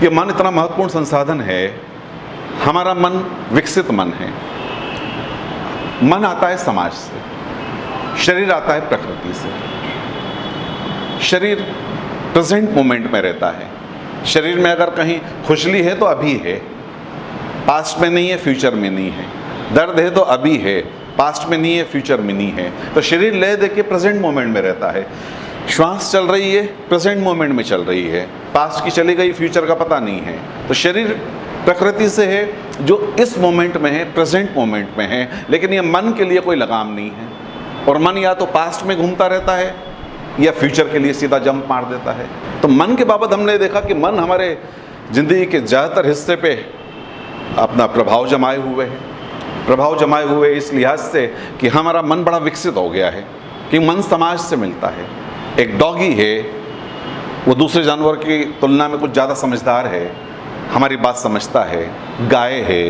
ये मन इतना महत्वपूर्ण संसाधन है। हमारा मन विकसित मन है। मन आता है समाज से, शरीर आता है प्रकृति से। शरीर प्रेजेंट मोमेंट में रहता है। शरीर में अगर कहीं खुजली है तो अभी है, पास्ट में नहीं है, फ्यूचर में नहीं है। दर्द है तो अभी है, पास्ट में नहीं है, फ्यूचर में नहीं है। तो शरीर लय दे के प्रेजेंट मोमेंट में रहता है। श्वास चल रही है, प्रेजेंट मोमेंट में चल रही है, पास्ट की चली गई, फ्यूचर का पता नहीं है। तो शरीर प्रकृति से है जो इस मोमेंट में है, प्रेजेंट मोमेंट में है। लेकिन ये मन के लिए कोई लगाम नहीं है, और मन या तो पास्ट में घूमता रहता है या फ्यूचर के लिए सीधा जंप मार देता है। तो मन के बाबत हमने देखा कि मन हमारे ज़िंदगी के ज़्यादातर हिस्से पे अपना प्रभाव जमाए हुए है। प्रभाव जमाए हुए इस लिहाज से कि हमारा मन बड़ा विकसित हो गया है कि मन समाज से मिलता है। एक डॉगी है, वो दूसरे जानवर की तुलना में कुछ ज़्यादा समझदार है, हमारी बात समझता है। गाय है,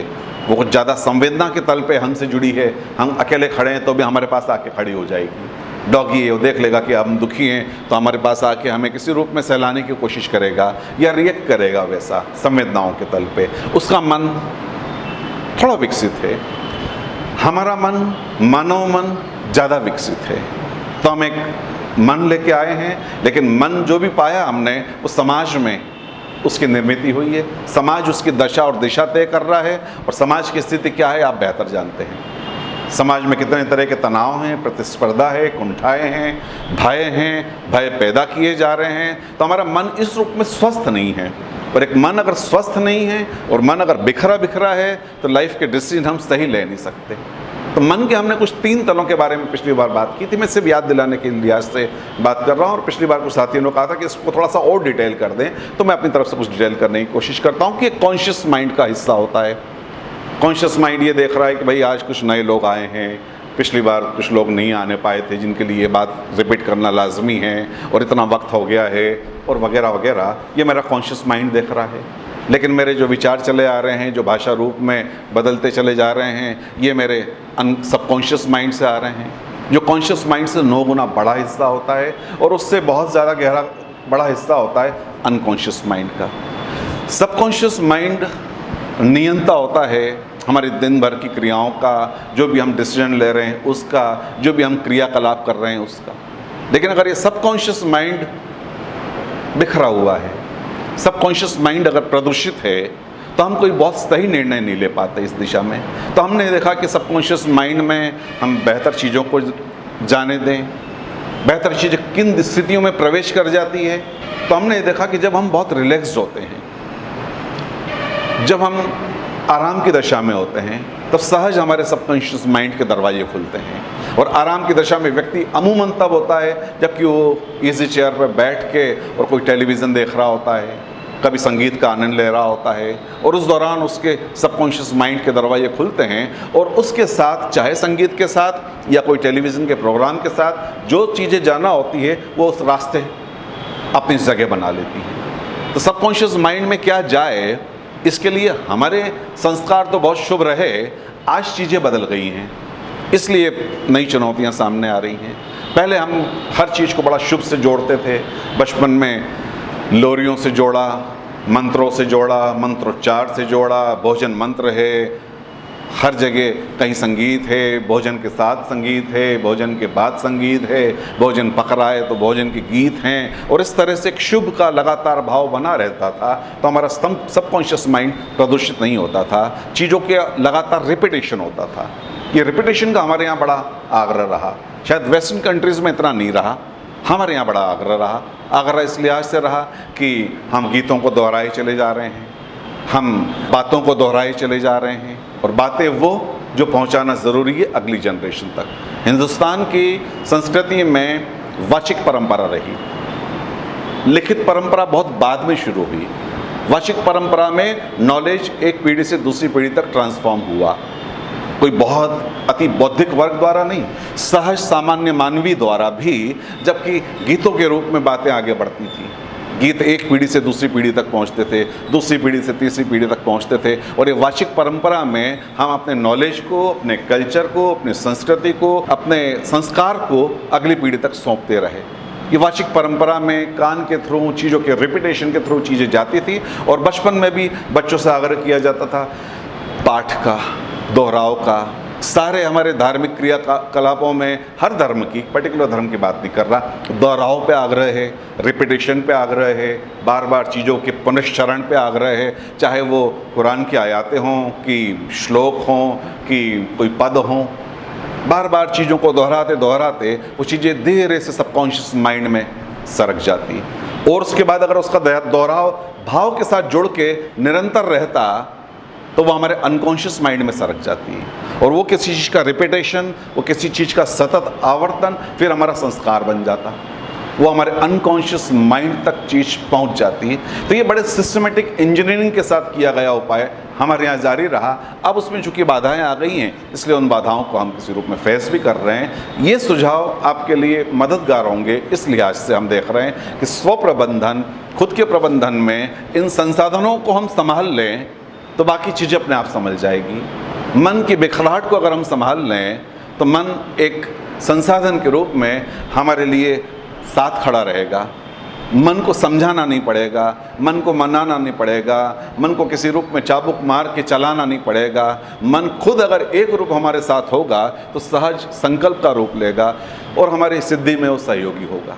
वो कुछ ज़्यादा संवेदना के तल पे हमसे जुड़ी है। हम अकेले खड़े हैं तो भी हमारे पास आके खड़ी हो जाएगी। डॉगी है, वो देख लेगा कि हम दुखी हैं तो हमारे पास आके हमें किसी रूप में सहलाने की कोशिश करेगा या रिएक्ट करेगा वैसा संवेदनाओं के तल पे। उसका मन थोड़ा विकसित है। हमारा मन मनोमन ज़्यादा विकसित है। तो हम एक मन लेके आए हैं, लेकिन मन जो भी पाया हमने वो समाज में उसकी निर्मित हुई है। समाज उसकी दशा और दिशा तय कर रहा है, और समाज की स्थिति क्या है आप बेहतर जानते हैं। समाज में कितने तरह के तनाव हैं, प्रतिस्पर्धा है, कुंठाएँ हैं, भय हैं, भय पैदा किए जा रहे हैं। तो हमारा मन इस रूप में स्वस्थ नहीं है। और एक मन अगर स्वस्थ नहीं है और मन अगर बिखरा बिखरा है तो लाइफ के डिसीजन हम सही ले नहीं सकते। तो मन के हमने कुछ 3 तलों के बारे में पिछली बार बात की थी। मैं सिर्फ याद दिलाने के लिहाज से बात कर रहा हूँ, और पिछली बार कुछ साथियों ने कहा था कि इसको थोड़ा सा और डिटेल कर दें, तो मैं अपनी तरफ से कुछ डिटेल करने की कोशिश करता हूँ कि एक कॉन्शियस माइंड का हिस्सा होता है। कॉन्शियस माइंड ये देख रहा है कि भाई आज कुछ नए लोग आए हैं, पिछली बार कुछ लोग नहीं आने पाए थे जिनके लिए ये बात रिपीट करना लाजमी है, और इतना वक्त हो गया है, और वगैरह वगैरह। ये मेरा कॉन्शियस माइंड देख रहा है। लेकिन मेरे जो विचार चले आ रहे हैं, जो भाषा रूप में बदलते चले जा रहे हैं, ये मेरे सबकॉन्शियस माइंड से आ रहे हैं, जो कॉन्शियस माइंड से 9 गुना बड़ा हिस्सा होता है, और उससे बहुत ज़्यादा गहरा बड़ा हिस्सा होता है अनकॉन्शियस माइंड का। सबकॉन्शियस माइंड नियंता होता है हमारी दिन भर की क्रियाओं का, जो भी हम डिसीजन ले रहे हैं उसका, जो भी हम क्रियाकलाप कर रहे हैं उसका। लेकिन अगर ये सबकॉन्शियस माइंड बिखरा हुआ है, सबकॉन्शियस माइंड अगर प्रदूषित है, तो हम कोई बहुत सही निर्णय नहीं ले पाते इस दिशा में। तो हमने देखा कि सबकॉन्शियस माइंड में हम बेहतर चीज़ों को जाने दें, बेहतर चीज़ें किन स्थितियों में प्रवेश कर जाती है। तो हमने देखा कि जब हम बहुत रिलैक्स्ड होते हैं, जब हम आराम की दशा में होते हैं, तब सहज हमारे सबकॉन्शियस माइंड के दरवाजे खुलते हैं। और आराम की दशा में व्यक्ति अमूमन तब होता है जबकि वो इजी चेयर पर बैठ के और कोई टेलीविज़न देख रहा होता है, कभी संगीत का आनंद ले रहा होता है, और उस दौरान उसके सबकॉन्शियस माइंड के दरवाजे खुलते हैं, और उसके साथ चाहे संगीत के साथ या कोई टेलीविज़न के प्रोग्राम के साथ जो चीज़ें जाना होती है वो उस रास्ते अपनी जगह बना लेती हैं। तो सबकॉन्शियस माइंड में क्या जाए, इसके लिए हमारे संस्कार तो बहुत शुभ रहे, आज चीज़ें बदल गई हैं, इसलिए नई चुनौतियां सामने आ रही हैं। पहले हम हर चीज़ को बड़ा शुभ से जोड़ते थे। बचपन में लोरियों से जोड़ा, मंत्रों से जोड़ा, मंत्रोच्चार से जोड़ा, भोजन मंत्र है, हर जगह कहीं संगीत है, भोजन के साथ संगीत है, भोजन के बाद संगीत है, भोजन पक रहा है तो भोजन के गीत हैं, और इस तरह से एक शुभ का लगातार भाव बना रहता था। तो हमारा सबकॉन्शियस माइंड प्रदूषित नहीं होता था, चीज़ों के लगातार रिपीटेशन होता था। ये रिपीटेशन का हमारे यहाँ बड़ा आग्रह रहा, शायद वेस्टर्न कंट्रीज़ में इतना नहीं रहा, हमारे यहाँ बड़ा आग्रह रहा। आग्रह इस लिहाज से रहा कि हम गीतों को दोहराए चले जा रहे हैं, हम बातों को दोहराए चले जा रहे हैं, और बातें वो जो पहुंचाना ज़रूरी है अगली जनरेशन तक। हिंदुस्तान की संस्कृति में वाचिक परंपरा रही, लिखित परंपरा बहुत बाद में शुरू हुई। वाचिक परंपरा में नॉलेज एक पीढ़ी से दूसरी पीढ़ी तक ट्रांसफॉर्म हुआ, कोई बहुत अति बौद्धिक वर्ग द्वारा नहीं, सहज सामान्य मानवी द्वारा भी, जबकि गीतों के रूप में बातें आगे बढ़ती थी। गीत एक पीढ़ी से दूसरी पीढ़ी तक पहुंचते थे, दूसरी पीढ़ी से तीसरी पीढ़ी तक पहुंचते थे, और ये वाचिक परंपरा में हम अपने नॉलेज को, अपने कल्चर को, अपनी संस्कृति को, अपने संस्कार को अगली पीढ़ी तक सौंपते रहे। ये वाचिक परंपरा में कान के थ्रू, चीज़ों के रिपीटेशन के थ्रू चीज़ें जाती थी। और बचपन में भी बच्चों से आग्रह किया जाता था पाठ का, दोहराव का। सारे हमारे धार्मिक क्रियाकलापों में, हर धर्म की, पर्टिकुलर धर्म की बात नहीं कर रहा, दोहराव पे आग्रह है, रिपीटेशन पे आग्रह है, बार बार चीज़ों के पुनश्चरण पे आग्रह है, चाहे वो कुरान की आयतें हों कि श्लोक हों कि कोई पद हों। बार बार चीज़ों को दोहराते दोहराते वो चीज़ें धीरे से सबकॉन्शियस माइंड में सरक जाती। और उसके बाद अगर उसका दोहराव भाव के साथ जुड़ के निरंतर रहता तो वो हमारे अनकॉन्शियस माइंड में सरक जाती है। और वो किसी चीज़ का रिपीटेशन, वो किसी चीज़ का सतत आवर्तन फिर हमारा संस्कार बन जाता, वो हमारे अनकॉन्शियस माइंड तक चीज़ पहुंच जाती है। तो ये बड़े सिस्टमेटिक इंजीनियरिंग के साथ किया गया उपाय हमारे यहाँ जारी रहा। अब उसमें चूँकि बाधाएं आ गई हैं, इसलिए उन बाधाओं को हम किसी रूप में फेस भी कर रहे हैं। ये सुझाव आपके लिए मददगार होंगे। इस लिहाज से हम देख रहे हैं कि स्व प्रबंधन, खुद के प्रबंधन में इन संसाधनों को हम संभाल लें तो बाकी चीज़ें अपने आप संभल जाएगी। मन की बिखराहट को अगर हम संभाल लें तो मन एक संसाधन के रूप में हमारे लिए साथ खड़ा रहेगा। मन को समझाना नहीं पड़ेगा, मन को मनाना नहीं पड़ेगा, मन को किसी रूप में चाबुक मार के चलाना नहीं पड़ेगा। मन खुद अगर एक रूप हमारे साथ होगा तो सहज संकल्प का रूप लेगा और हमारी सिद्धि में वो सहयोगी होगा।